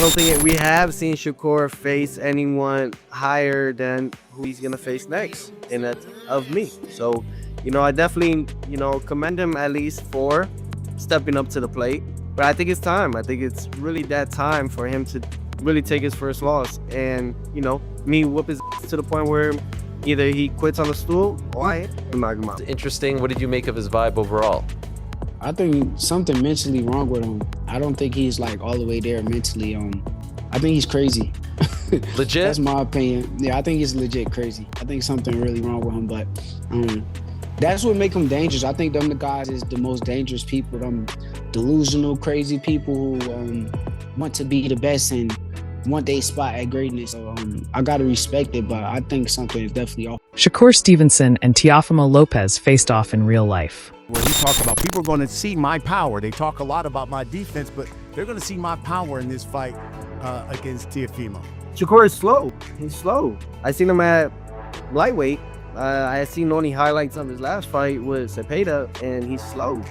don't think we have seen Shakur face anyone higher than who he's gonna face next, and that's of me. So, I definitely, commend him at least for stepping up to the plate. But I think it's time. I think it's really that time for him to really take his first loss, and me whoop his to the point where either he quits on the stool or I knock him out. Interesting. What did you make of his vibe overall? I think something mentally wrong with him. I don't think he's like all the way there mentally. I think he's crazy. Legit? That's my opinion. Yeah, I think he's legit crazy. I think something really wrong with him, but that's what make him dangerous. I think them the guys is the most dangerous people. Them delusional, crazy people who want to be the best and want their spot at greatness. So I gotta respect it, but I think something is definitely off. Shakur Stevenson and Teofimo Lopez faced off in real life. Where he talked about people are going to see my power. They talk a lot about my defense, but they're going to see my power in this fight against Teofimo. Shakur is slow. He's slow. I seen him at lightweight. I seen only highlights of his last fight with Cepeda, and he's slow.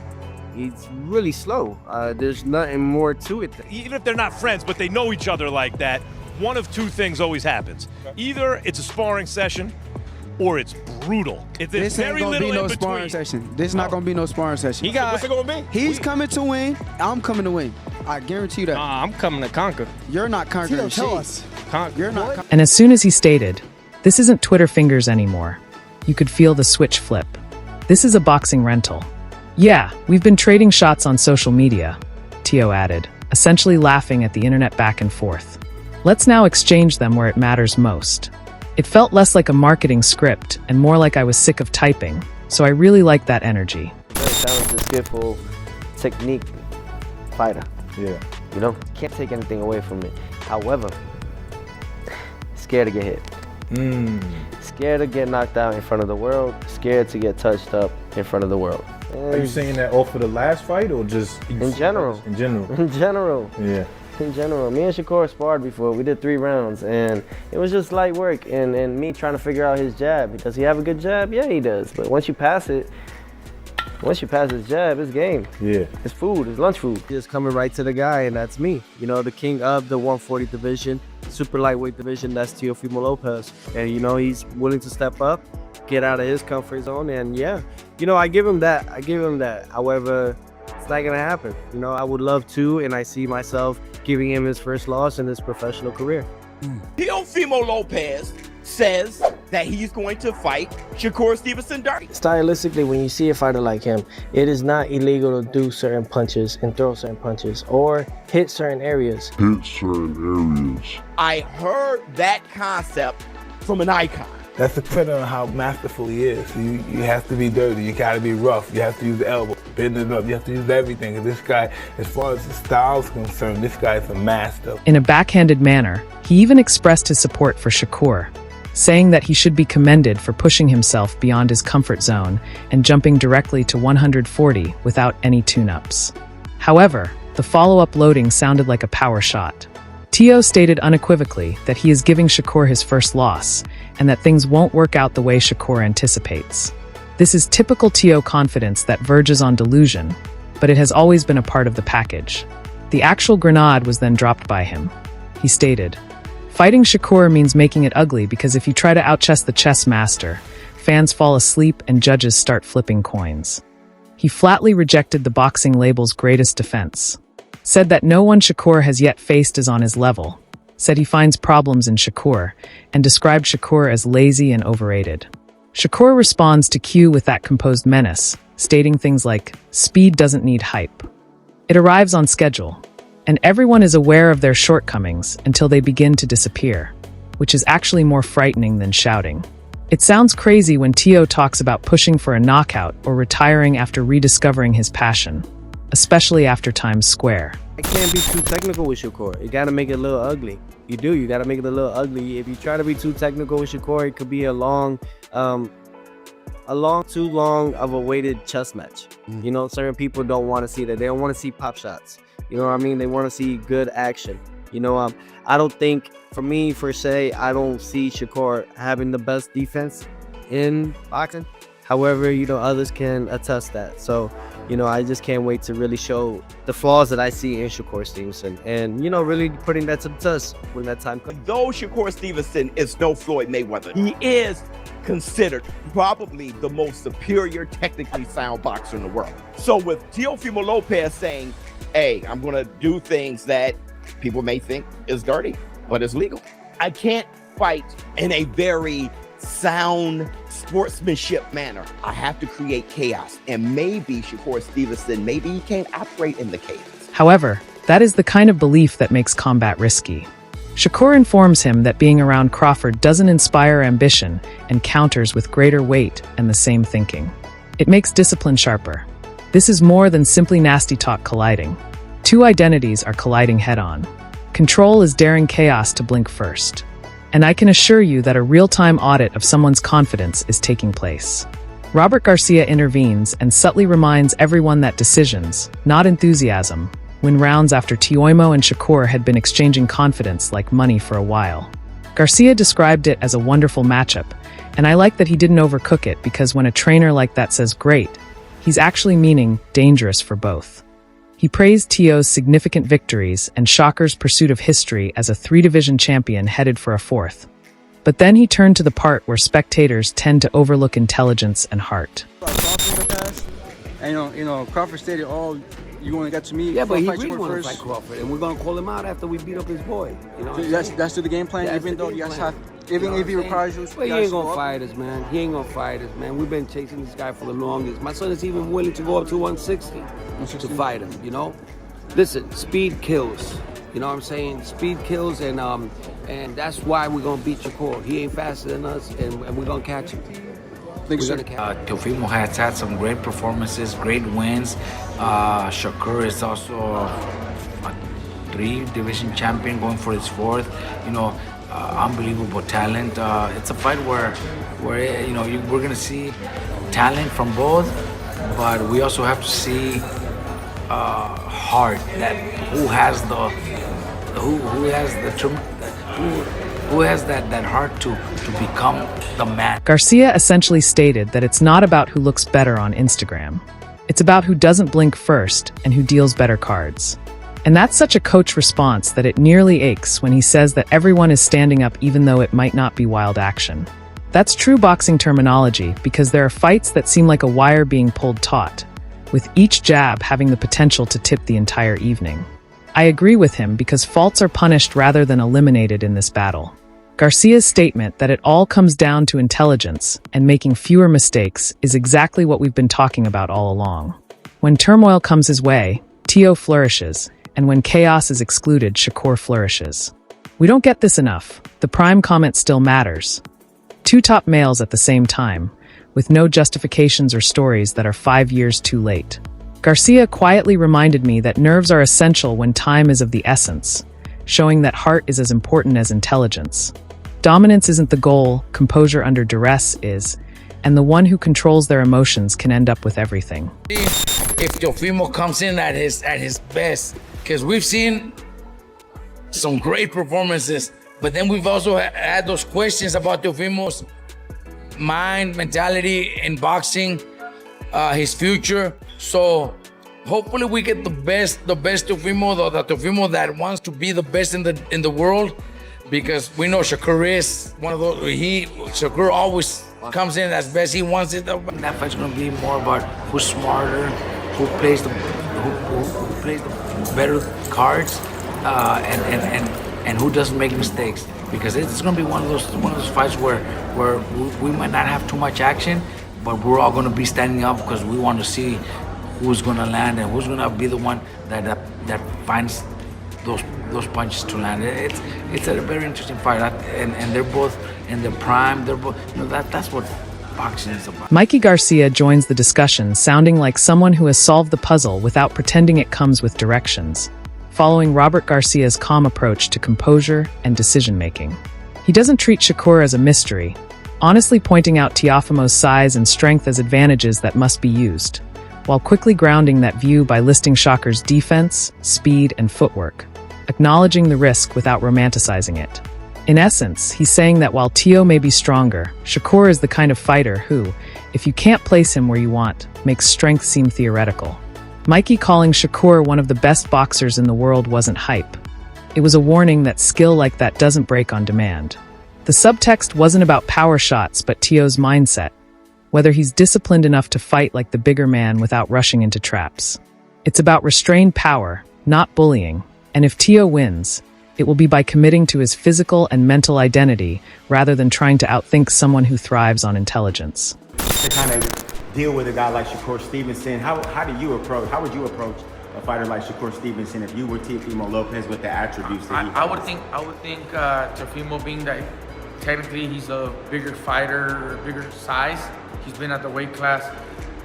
He's really slow. There's nothing more to it. Even if they're not friends, but they know each other like that, one of two things always happens. Either it's a sparring session, or it's brutal. This ain't gonna be no sparring session. This is not gonna be no sparring session. What's it gonna be? He's coming to win. I'm coming to win. I guarantee you that. I'm coming to conquer. You're not conquering shit. Tell us. You're not. And as soon as he stated, this isn't Twitter fingers anymore, you could feel the switch flip. This is a boxing rental. Yeah, we've been trading shots on social media, Teo added, essentially laughing at the internet back and forth. Let's now exchange them where it matters most. It felt less like a marketing script and more like I was sick of typing, so I really like that energy. Very talented, skillful, technique fighter. Yeah. Can't take anything away from it. However, scared to get hit. Scared to get knocked out in front of the world. Scared to get touched up in front of the world. Are you saying that off of the last fight or just in general? In general. In general. Yeah. In general, me and Shakur sparred before. We did 3 rounds, and it was just light work. And me trying to figure out his jab. Does he have a good jab? Yeah, he does. But once you pass his jab, it's game. Yeah. It's food. It's lunch food. Just coming right to the guy, and that's me. The king of the 140 division, super lightweight division. That's Teofimo Lopez, and he's willing to step up, get out of his comfort zone, and yeah, I give him that. However, it's not gonna happen. I would love to, and I see myself giving him his first loss in his professional career. Teofimo Lopez says that he's going to fight Shakur Stevenson dirty. Stylistically, when you see a fighter like him, it is not illegal to do certain punches and throw certain punches or hit certain areas. I heard that concept from an icon. That's depending on how masterful he is. You have to be dirty. You got to be rough. You have to use the elbow, bend it up. You have to use everything. And this guy, as far as the style is concerned, this guy is a master. In a backhanded manner, he even expressed his support for Shakur, saying that he should be commended for pushing himself beyond his comfort zone and jumping directly to 140 without any tune-ups. However, the follow-up loading sounded like a power shot. Teo stated unequivocally that he is giving Shakur his first loss and that things won't work out the way Shakur anticipates. This is typical Teo confidence that verges on delusion, but it has always been a part of the package. The actual grenade was then dropped by him. He stated, "Fighting Shakur means making it ugly because if you try to outchess the chess master, fans fall asleep and judges start flipping coins." He flatly rejected the boxing label's greatest defense. Said that no one Shakur has yet faced is on his level, said he finds problems in Shakur, and described Shakur as lazy and overrated. Shakur responds to Q with that composed menace, stating things like, "Speed doesn't need hype." It arrives on schedule, and everyone is aware of their shortcomings until they begin to disappear, which is actually more frightening than shouting. It sounds crazy when Teo talks about pushing for a knockout or retiring after rediscovering his passion, especially after Times Square. I can't be too technical with Shakur. You gotta make it a little ugly. You gotta make it a little ugly. If you try to be too technical with Shakur, it could be too long of a weighted chess match. Certain people don't want to see that. They don't want to see pop shots. You know what I mean? They want to see good action. I don't think, for me, I don't see Shakur having the best defense in boxing. However, others can attest that. So, I just can't wait to really show the flaws that I see in Shakur Stevenson and, really putting that to the test when that time comes. Though Shakur Stevenson is no Floyd Mayweather, he is considered probably the most superior, technically sound boxer in the world. So with Teofimo Lopez saying, hey, I'm going to do things that people may think is dirty, but it's legal. I can't fight in a very sound sportsmanship manner. I have to create chaos. And maybe Shakur Stevenson, maybe he can't operate in the chaos. However, that is the kind of belief that makes combat risky. Shakur informs him that being around Crawford doesn't inspire ambition and counters with greater weight and the same thinking. It makes discipline sharper. This is more than simply nasty talk colliding. Two identities are colliding head-on. Control is daring chaos to blink first. And I can assure you that a real-time audit of someone's confidence is taking place. Robert Garcia intervenes and subtly reminds everyone that decisions, not enthusiasm, win rounds after Teofimo and Shakur had been exchanging confidence like money for a while. Garcia described it as a wonderful matchup, and I like that he didn't overcook it because when a trainer like that says great, he's actually meaning dangerous for both. He praised Teo's significant victories and Shakur's pursuit of history as a 3-division champion headed for a 4th. But then he turned to the part where spectators tend to overlook intelligence and heart. And Crawford stated, "Oh, you only got to me." Yeah, but he really want to fight Crawford, and we're gonna call him out after we beat up his boy. So that's the game plan. Even though you guys have, even if he requires you, well, he ain't gonna fight us, man. He ain't gonna fight us, man. We've been chasing this guy for the longest. My son is even willing to go up to 160 to fight him. Listen, speed kills. You know what I'm saying? Speed kills, and that's why we're gonna beat Shakur. He ain't faster than us, and we're gonna catch him. Teofimo has had some great performances, great wins. Shakur is also a 3-division champion, going for his 4th. Unbelievable talent. It's a fight where we're gonna see talent from both, but we also have to see heart. That who has that heart to become the man. Garcia essentially stated that it's not about who looks better on Instagram. It's about who doesn't blink first and who deals better cards. And that's such a coach response that it nearly aches when he says that everyone is standing up even though it might not be wild action. That's true boxing terminology because there are fights that seem like a wire being pulled taut, with each jab having the potential to tip the entire evening. I agree with him because faults are punished rather than eliminated in this battle. Garcia's statement that it all comes down to intelligence and making fewer mistakes is exactly what we've been talking about all along. When turmoil comes his way, Teo flourishes, and when chaos is excluded, Shakur flourishes. We don't get this enough. The prime comment still matters. 2 top males at the same time, with no justifications or stories that are 5 years too late. Garcia quietly reminded me that nerves are essential when time is of the essence, showing that heart is as important as intelligence. Dominance isn't the goal, composure under duress is, and the one who controls their emotions can end up with everything. If Teofimo comes in at his best, because we've seen some great performances, but then we've also had those questions about Teofimo's mind, mentality in boxing, his future. So hopefully we get the best Teofimo, the Teofimo that wants to be the best in the world, because we know Shakur is one of those. Shakur always comes in as best he wants it. That fight's gonna be more about who's smarter, who plays the better cards, and who doesn't make mistakes. Because it's gonna be one of those fights where we might not have too much action, but we're all gonna be standing up because we want to see who's gonna land and who's gonna be the one that finds those punches to land. It's a very interesting fight, and they're both in their prime. They're both, that's what boxing is about. Mikey Garcia joins the discussion, sounding like someone who has solved the puzzle without pretending it comes with directions, following Robert Garcia's calm approach to composure and decision-making. He doesn't treat Shakur as a mystery, honestly pointing out Teofimo's size and strength as advantages that must be used, while quickly grounding that view by listing Shakur's defense, speed, and footwork, acknowledging the risk without romanticizing it. In essence, he's saying that while Teo may be stronger, Shakur is the kind of fighter who, if you can't place him where you want, makes strength seem theoretical. Mikey calling Shakur one of the best boxers in the world wasn't hype. It was a warning that skill like that doesn't break on demand. The subtext wasn't about power shots, but Teo's mindset, whether he's disciplined enough to fight like the bigger man without rushing into traps. It's about restrained power, not bullying, and if Teo wins, it will be by committing to his physical and mental identity rather than trying to outthink someone who thrives on intelligence. To kind of deal with a guy like Shakur Stevenson, how would you approach a fighter like Shakur Stevenson if you were Teofimo Lopez with the attributes that he has? I would think Teofimo, being that technically he's a bigger fighter, bigger size, he's been at the weight class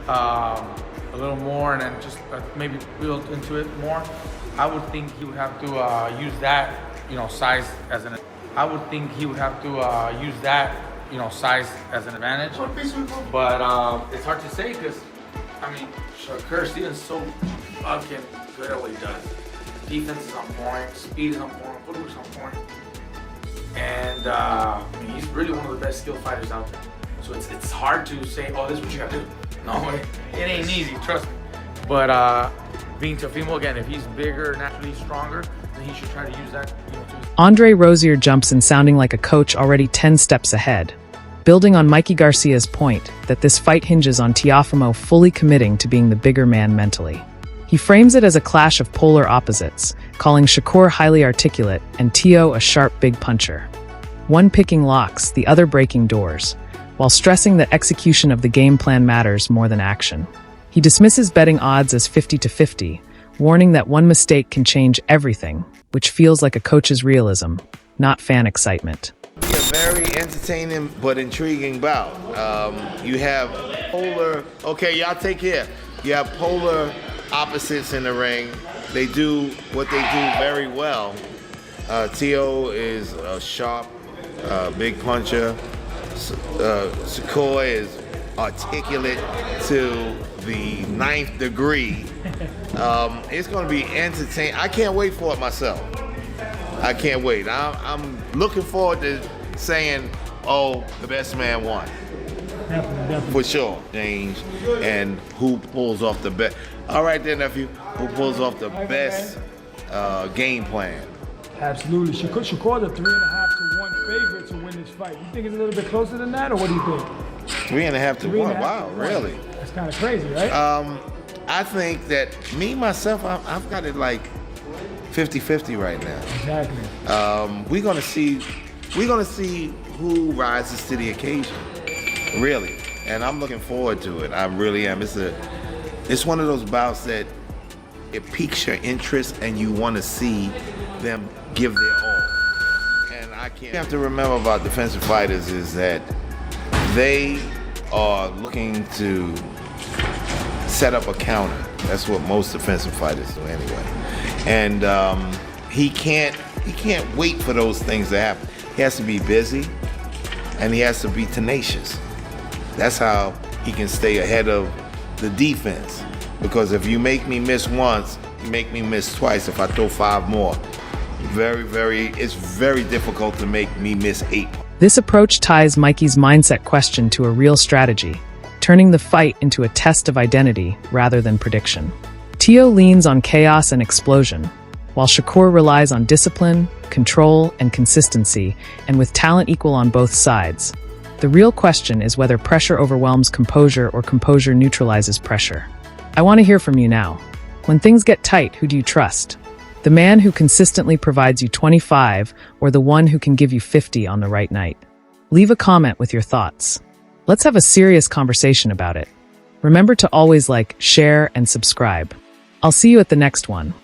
a little more, and then just maybe build into it more. I would think he would have to use that, size as an. I would think he would have to use that, size as an advantage. But it's hard to say because, Shakur Stevens is so fucking good at what he does. Defense is on point, speed is on point, footwork is on point, and he's really one of the best skilled fighters out there. So it's hard to say, oh, this is what you have to do. No, it ain't easy, trust me. But being Teofimo, again, if he's bigger, naturally stronger, then he should try to use that. Andre Rozier jumps in sounding like a coach already 10 steps ahead, building on Mikey Garcia's point that this fight hinges on Teofimo fully committing to being the bigger man mentally. He frames it as a clash of polar opposites, calling Shakur highly articulate and Teo a sharp big puncher. One picking locks, the other breaking doors, while stressing that execution of the game plan matters more than action. He dismisses betting odds as 50-50, warning that one mistake can change everything, which feels like a coach's realism, not fan excitement. Be a very entertaining but intriguing bout. You have polar, okay, y'all take care. You have polar opposites in the ring. They do what they do very well. Teo is a sharp, big puncher. Shakur is articulate to the 9th degree. It's going to be entertaining. I can't wait for it myself. I can't wait. I'm looking forward to saying, oh, the best man won. Definitely. For sure. Change and who pulls off the best. All right there, nephew. Who pulls off the best game plan? Absolutely. Shakur the 3.5 to 1 favorite to win this fight. You think it's a little bit closer than that, or what do you think? 3.5 to 1. Wow, really? That's kind of crazy, right? I think that myself, I've got it like 50-50 right now. Exactly. We're gonna see who rises to the occasion, really, and I'm looking forward to it. I really am. It's one of those bouts that it piques your interest, and you want to see them give their all. And you have to remember about defensive fighters is that they are looking to set up a counter. That's what most defensive fighters do anyway. And he can't wait for those things to happen. He has to be busy, and he has to be tenacious. That's how he can stay ahead of the defense. Because if you make me miss once, you make me miss twice. If I throw 5 more, it's very difficult to make me miss 8. This approach ties Mikey's mindset question to a real strategy, turning the fight into a test of identity rather than prediction. Teo leans on chaos and explosion, while Shakur relies on discipline, control, and consistency, and with talent equal on both sides. The real question is whether pressure overwhelms composure or composure neutralizes pressure. I want to hear from you now. When things get tight, who do you trust? The man who consistently provides you 25 or the one who can give you 50 on the right night? Leave a comment with your thoughts. Let's have a serious conversation about it. Remember to always like, share, and subscribe. I'll see you at the next one.